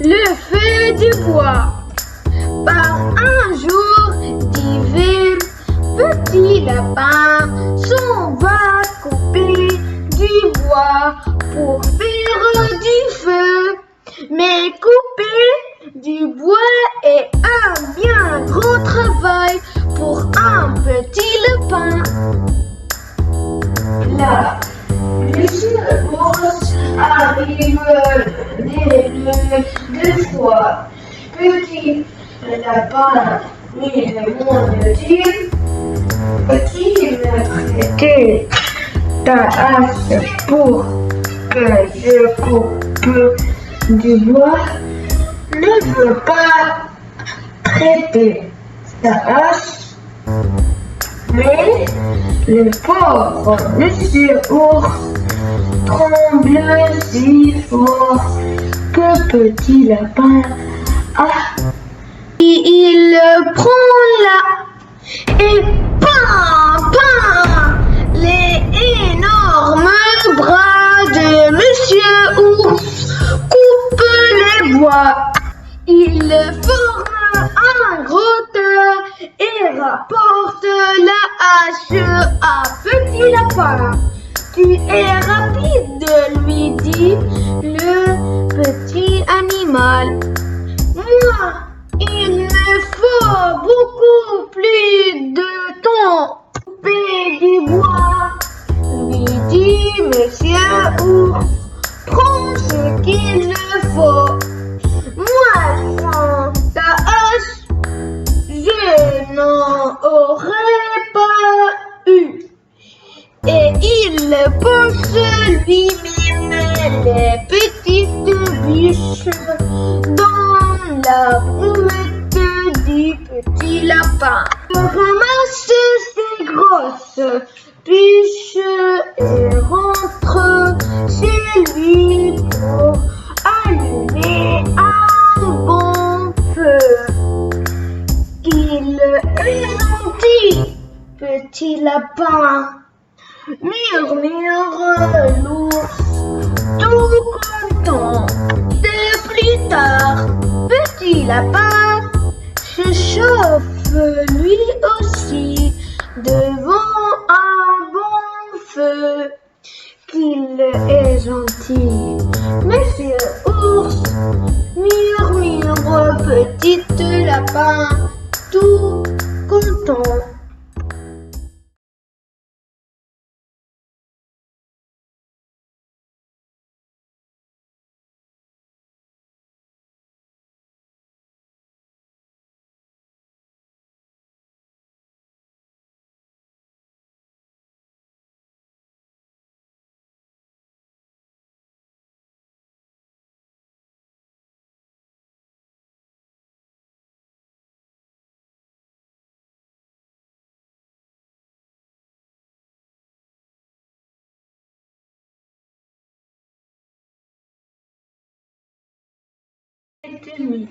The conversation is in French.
Le feu du bois. Par un jour d'hiver, petit lapin s'en va couper du bois pour faire du feu. Mais couper du bois est un bien gros travail pour un petit lapin. Là, Monsieur Ours arrive deux fois. Petit lapin, lui demande-t-il, peux-tu me prêter ta hache pour que je coupe du bois? Ne veut pas prêter sa hache, mais le pauvre Monsieur Ours tremble si fort que petit lapin il prend là et les énormes bras de Monsieur Ours coupent les bois. Il forme un gros tas et rapporte la hache à petit lapin. Tu es rapide, lui dit le petit animal. Moi, il me faut beaucoup plus de temps pour couper du bois, lui dit Monsieur Ours. Prends ce qu'il faut. Moi, sans ta hache, je n'en aurais pas eu. Et il pense lui-même les petites bûches dans la brouette du petit lapin. Il ramasse ses grosses bûches et rentre chez lui pour allumer un bon feu. Il est gentil, petit lapin, murmure l'ours, tout content. De plus tard, petit lapin se chauffe lui aussi devant un bon feu. Qu'il est gentil, Monsieur Ours, murmure petit lapin, tout content. Nuit.